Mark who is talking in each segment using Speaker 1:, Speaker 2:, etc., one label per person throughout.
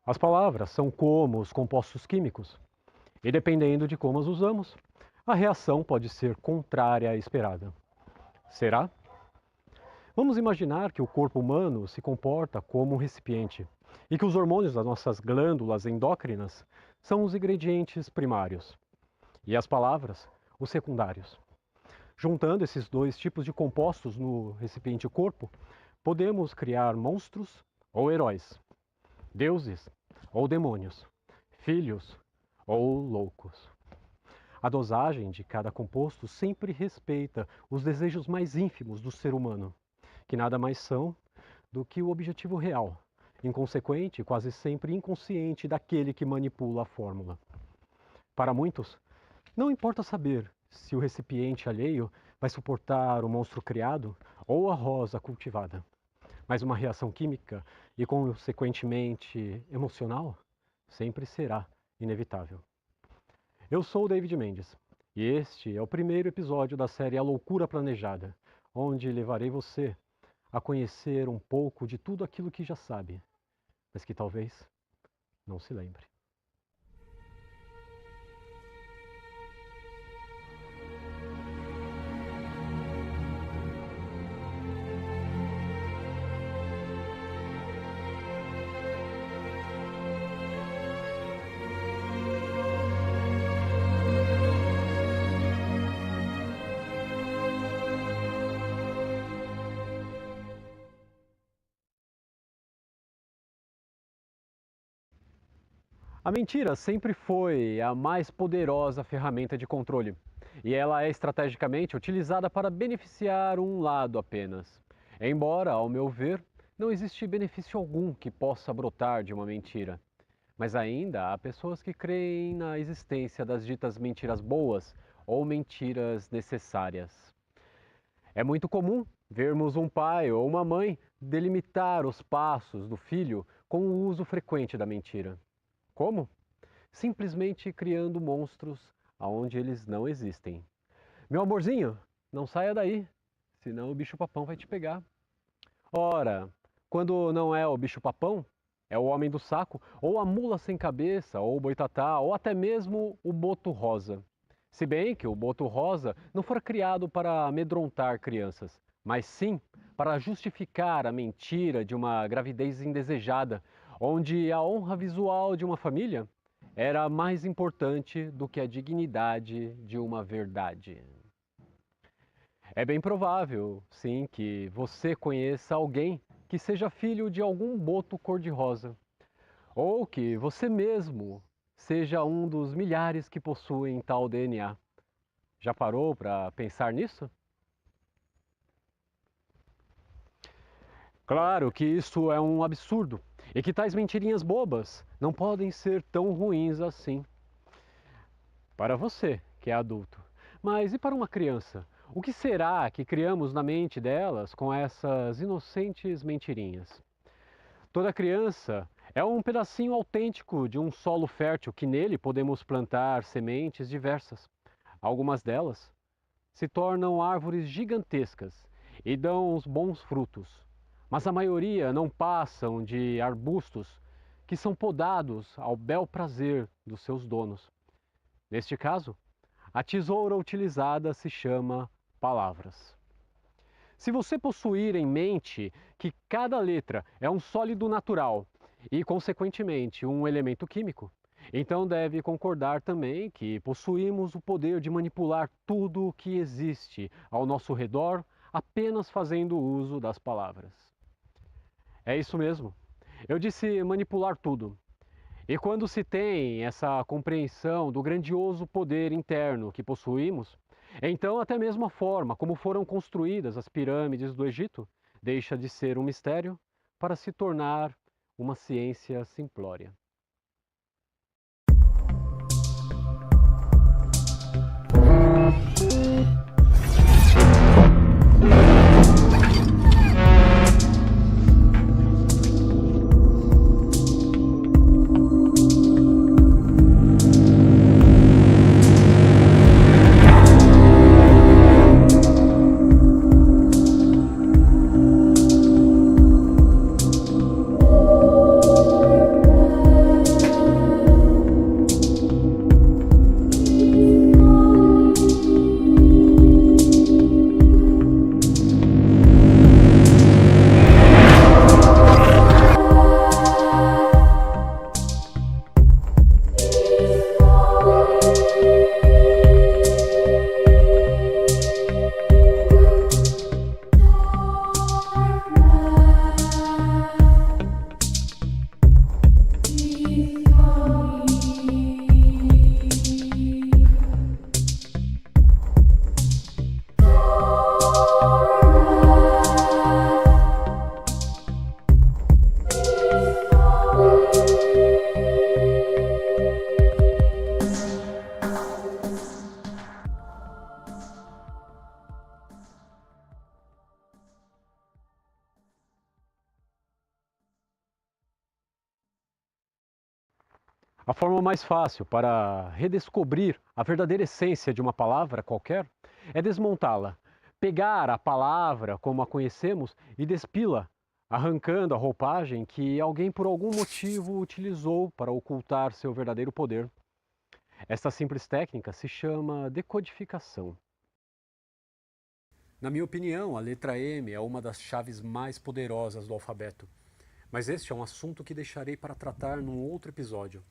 Speaker 1: As palavras são como os compostos químicos, e dependendo de como as usamos, a reação pode ser contrária à esperada. Será? Vamos imaginar que o corpo humano se comporta como um recipiente e que os hormônios das nossas glândulas endócrinas são os ingredientes primários e as palavras os secundários. Juntando esses dois tipos de compostos no recipiente corpo, podemos criar monstros ou heróis, deuses ou demônios, filhos ou loucos. A dosagem de cada composto sempre respeita os desejos mais ínfimos do ser humano, que nada mais são do que o objetivo real, inconsequente e quase sempre inconsciente daquele que manipula a fórmula. Para muitos, não importa saber se o recipiente alheio vai suportar o monstro criado ou a rosa cultivada, mas uma reação química e, consequentemente, emocional sempre será inevitável. Eu sou o David Mendes e este é o primeiro episódio da série A Loucura Planejada, onde levarei você a conhecer um pouco de tudo aquilo que já sabe, mas que talvez não se lembre. A mentira sempre foi a mais poderosa ferramenta de controle, e ela é estrategicamente utilizada para beneficiar um lado apenas. Embora, ao meu ver, não existe benefício algum que possa brotar de uma mentira. Mas ainda há pessoas que creem na existência das ditas mentiras boas ou mentiras necessárias. É muito comum vermos um pai ou uma mãe delimitar os passos do filho com o uso frequente da mentira. Como? Simplesmente criando monstros aonde eles não existem. Meu amorzinho, não saia daí, senão o bicho-papão vai te pegar. Ora, quando não é o bicho-papão, é o homem do saco, ou a mula sem cabeça, ou o boitatá, ou até mesmo o boto rosa. Se bem que o boto rosa não fora criado para amedrontar crianças, mas sim para justificar a mentira de uma gravidez indesejada, onde a honra visual de uma família era mais importante do que a dignidade de uma verdade. É bem provável, sim, que você conheça alguém que seja filho de algum boto cor-de-rosa, ou que você mesmo seja um dos milhares que possuem tal DNA. Já parou para pensar nisso? Claro que isso é um absurdo e que tais mentirinhas bobas não podem ser tão ruins assim. Para você, que é adulto. Mas e para uma criança? O que será que criamos na mente delas com essas inocentes mentirinhas? Toda criança é um pedacinho autêntico de um solo fértil que nele podemos plantar sementes diversas. Algumas delas se tornam árvores gigantescas e dão os bons frutos, mas a maioria não passam de arbustos que são podados ao bel prazer dos seus donos. Neste caso, a tesoura utilizada se chama palavras. Se você possuir em mente que cada letra é um sólido natural e, consequentemente, um elemento químico, então deve concordar também que possuímos o poder de manipular tudo o que existe ao nosso redor apenas fazendo uso das palavras. É isso mesmo. Eu disse manipular tudo. E quando se tem essa compreensão do grandioso poder interno que possuímos, então até mesmo a forma como foram construídas as pirâmides do Egito deixa de ser um mistério para se tornar uma ciência simplória. A forma mais fácil para redescobrir a verdadeira essência de uma palavra qualquer é desmontá-la, pegar a palavra como a conhecemos e despi-la, arrancando a roupagem que alguém por algum motivo utilizou para ocultar seu verdadeiro poder. Esta simples técnica se chama decodificação. Na minha opinião, a letra M é uma das chaves mais poderosas do alfabeto, mas este é um assunto que deixarei para tratar num outro episódio.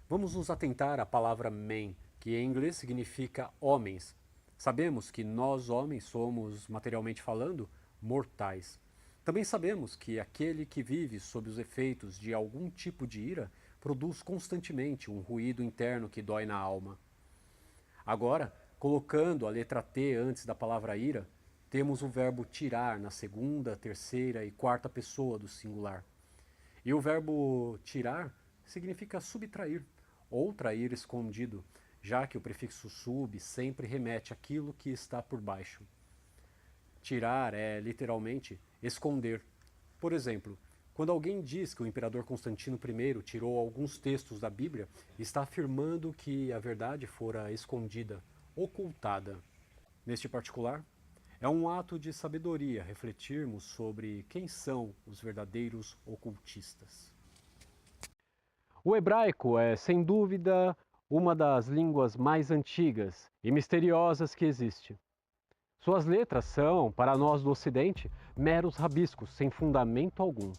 Speaker 1: Vamos nos atentar à palavra man, que em inglês significa homens. Sabemos que nós, homens, somos, materialmente falando, mortais. Também sabemos que aquele que vive sob os efeitos de algum tipo de ira produz constantemente um ruído interno que dói na alma. Agora, colocando a letra T antes da palavra ira, temos o verbo tirar na segunda, terceira e quarta pessoa do singular. E o verbo tirar significa subtrair ou trair escondido, já que o prefixo sub sempre remete àquilo que está por baixo. Tirar é literalmente esconder. Por exemplo, quando alguém diz que o imperador Constantino I tirou alguns textos da Bíblia, está afirmando que a verdade fora escondida, ocultada. Neste particular, é um ato de sabedoria refletirmos sobre quem são os verdadeiros ocultistas. O hebraico é, sem dúvida, uma das línguas mais antigas e misteriosas que existe. Suas letras são, para nós do Ocidente, meros rabiscos sem fundamento algum.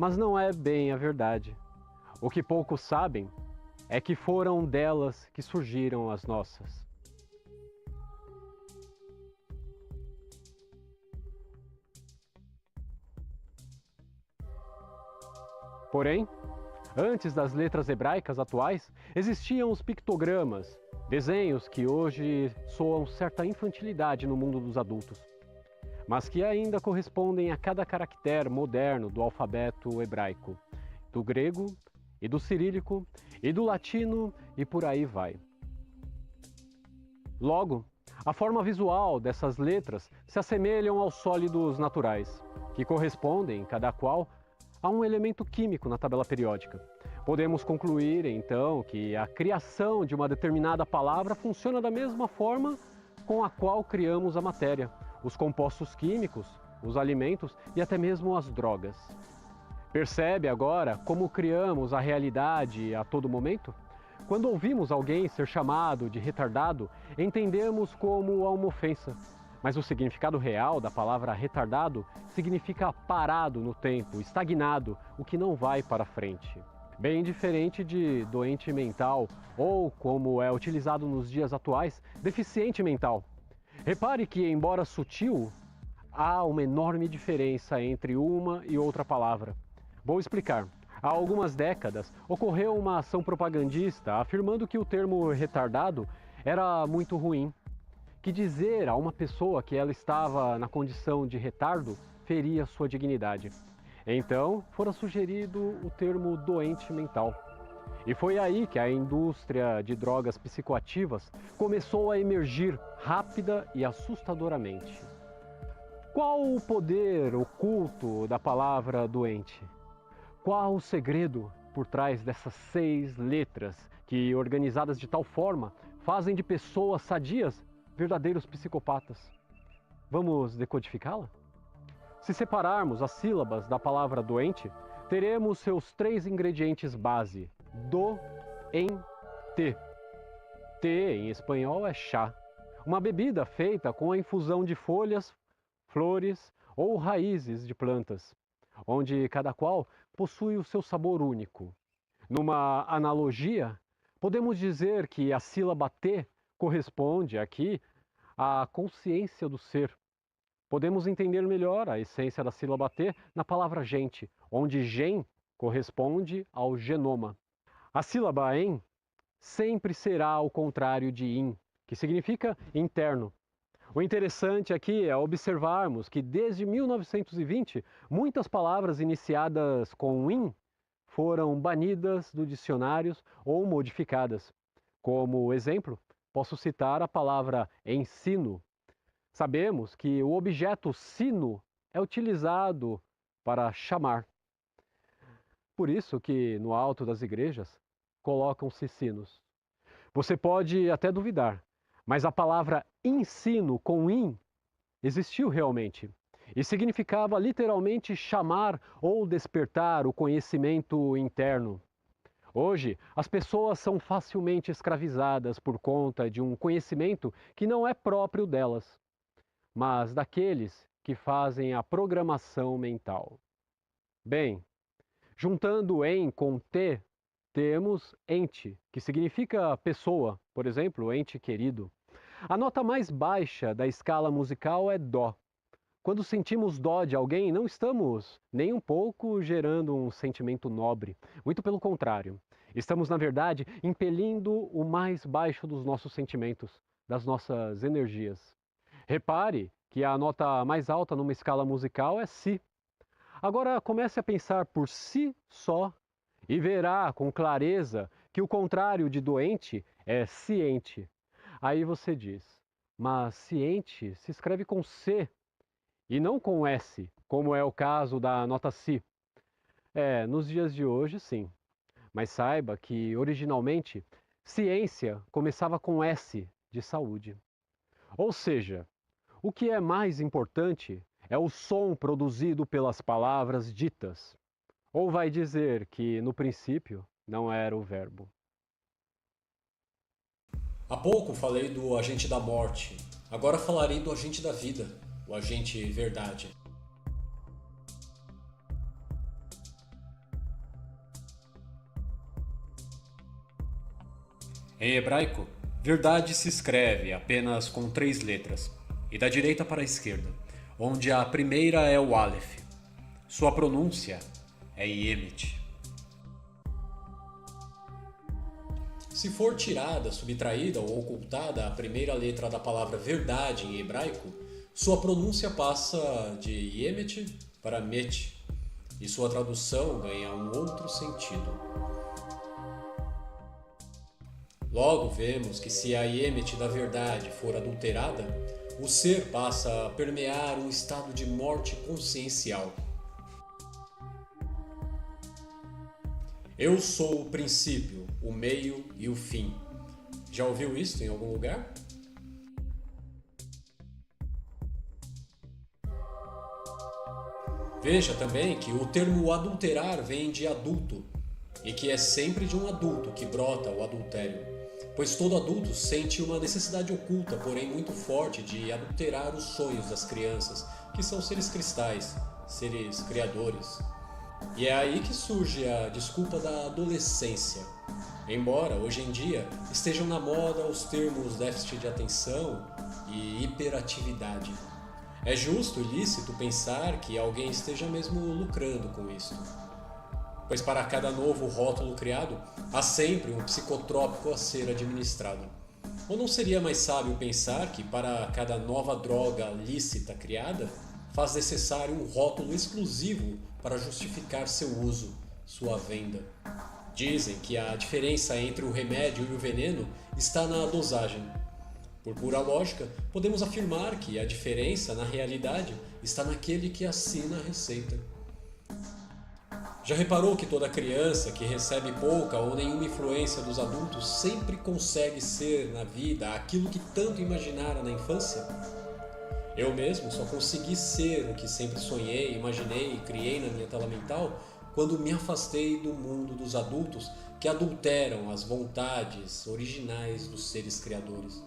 Speaker 1: Mas não é bem a verdade. O que poucos sabem é que foram delas que surgiram as nossas. Porém, antes das letras hebraicas atuais, existiam os pictogramas, desenhos que hoje soam certa infantilidade no mundo dos adultos, mas que ainda correspondem a cada caractere moderno do alfabeto hebraico, do grego e do cirílico e do latino e por aí vai. Logo, a forma visual dessas letras se assemelham aos sólidos naturais, que correspondem, cada qual, a um elemento químico na tabela periódica. Podemos concluir, então, que a criação de uma determinada palavra funciona da mesma forma com a qual criamos a matéria, os compostos químicos, os alimentos e até mesmo as drogas. Percebe agora como criamos a realidade a todo momento? Quando ouvimos alguém ser chamado de retardado, entendemos como uma ofensa. Mas o significado real da palavra retardado significa parado no tempo, estagnado, o que não vai para frente. Bem diferente de doente mental ou, como é utilizado nos dias atuais, deficiente mental. Repare que, embora sutil, há uma enorme diferença entre uma e outra palavra. Vou explicar. Há algumas décadas, ocorreu uma ação propagandista afirmando que o termo retardado era muito ruim, que dizer a uma pessoa que ela estava na condição de retardo feria sua dignidade. Então, fora sugerido o termo doente mental. E foi aí que a indústria de drogas psicoativas começou a emergir rápida e assustadoramente. Qual o poder oculto da palavra doente? Qual o segredo por trás dessas 6 letras que, organizadas de tal forma, fazem de pessoas sadias verdadeiros psicopatas? Vamos decodificá-la? Se separarmos as sílabas da palavra doente, teremos seus 3 ingredientes base: do, em, te. Te, em espanhol, é chá, uma bebida feita com a infusão de folhas, flores ou raízes de plantas, onde cada qual possui o seu sabor único. Numa analogia, podemos dizer que a sílaba T corresponde aqui à consciência do ser. Podemos entender melhor a essência da sílaba T na palavra gente, onde gen corresponde ao genoma. A sílaba em sempre será o contrário de in, que significa interno. O interessante aqui é observarmos que desde 1920, muitas palavras iniciadas com "in" foram banidas do dicionários ou modificadas. Como exemplo, posso citar a palavra ensino. Sabemos que o objeto sino é utilizado para chamar. Por isso que no alto das igrejas colocam-se sinos. Você pode até duvidar, mas a palavra ensino com "in" existiu realmente e significava literalmente chamar ou despertar o conhecimento interno. Hoje, as pessoas são facilmente escravizadas por conta de um conhecimento que não é próprio delas, mas daqueles que fazem a programação mental. Bem, juntando em com T, temos ente, que significa pessoa, por exemplo, ente querido. A nota mais baixa da escala musical é Dó. Quando sentimos dó de alguém, não estamos nem um pouco gerando um sentimento nobre. Muito pelo contrário. Estamos, na verdade, impelindo o mais baixo dos nossos sentimentos, das nossas energias. Repare que a nota mais alta numa escala musical é Si. Agora comece a pensar por si só e verá com clareza que o contrário de doente é ciente. Aí você diz, mas ciente se escreve com C e não com S, como é o caso da nota Si. Nos dias de hoje, sim. Mas saiba que, originalmente, ciência começava com S, de saúde. Ou seja, o que é mais importante é o som produzido pelas palavras ditas. Ou vai dizer que, no princípio, não era o verbo.
Speaker 2: Há pouco falei do agente da morte, agora falarei do agente da vida, o agente verdade. Em hebraico, verdade se escreve apenas com 3 letras, e da direita para a esquerda, onde a primeira é o Aleph. Sua pronúncia é Yemet. Se for tirada, subtraída ou ocultada a primeira letra da palavra verdade em hebraico, sua pronúncia passa de Yemet para Met, e sua tradução ganha um outro sentido. Logo vemos que se a Yemet da verdade for adulterada, o ser passa a permear um estado de morte consciencial. Eu sou o princípio, o meio e o fim. Já ouviu isso em algum lugar? Veja também que o termo adulterar vem de adulto, e que é sempre de um adulto que brota o adultério, pois todo adulto sente uma necessidade oculta, porém muito forte, de adulterar os sonhos das crianças, que são seres cristais, seres criadores. E é aí que surge a desculpa da adolescência. Embora hoje em dia estejam na moda os termos déficit de atenção e hiperatividade. É justo e lícito pensar que alguém esteja mesmo lucrando com isso, pois para cada novo rótulo criado, há sempre um psicotrópico a ser administrado. Ou não seria mais sábio pensar que para cada nova droga lícita criada, faz necessário um rótulo exclusivo para justificar seu uso, sua venda? Dizem que a diferença entre o remédio e o veneno está na dosagem. Por pura lógica, podemos afirmar que a diferença, na realidade, está naquele que assina a receita. Já reparou que toda criança que recebe pouca ou nenhuma influência dos adultos sempre consegue ser, na vida, aquilo que tanto imaginara na infância? Eu mesmo só consegui ser o que sempre sonhei, imaginei e criei na minha tela mental quando me afastei do mundo dos adultos que adulteram as vontades originais dos seres criadores.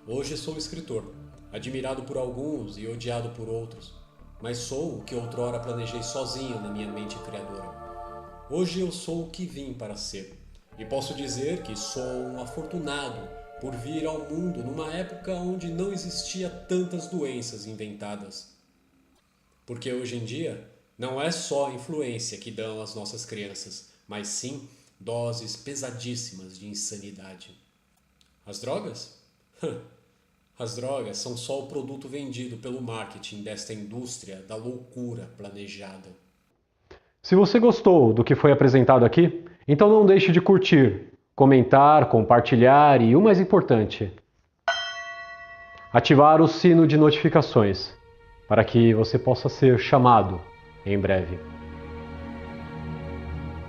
Speaker 2: Hoje sou escritor, admirado por alguns e odiado por outros, mas sou o que outrora planejei sozinho na minha mente criadora. Hoje eu sou o que vim para ser, e posso dizer que sou um afortunado por vir ao mundo numa época onde não existia tantas doenças inventadas. Porque hoje em dia não é só a influência que dão às nossas crianças, mas sim doses pesadíssimas de insanidade. As drogas? As drogas são só o produto vendido pelo marketing desta indústria da loucura planejada.
Speaker 1: Se você gostou do que foi apresentado aqui, então não deixe de curtir, comentar, compartilhar e, o mais importante, ativar o sino de notificações para que você possa ser chamado em breve.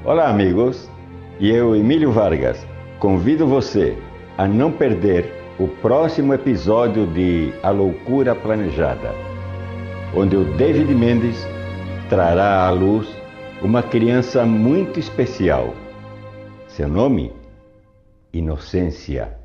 Speaker 3: Olá, amigos. E eu, Emílio Vargas, convido você a não perder o próximo episódio de A Loucura Planejada, onde o David Mendes trará à luz uma criança muito especial. Seu nome? Inocência.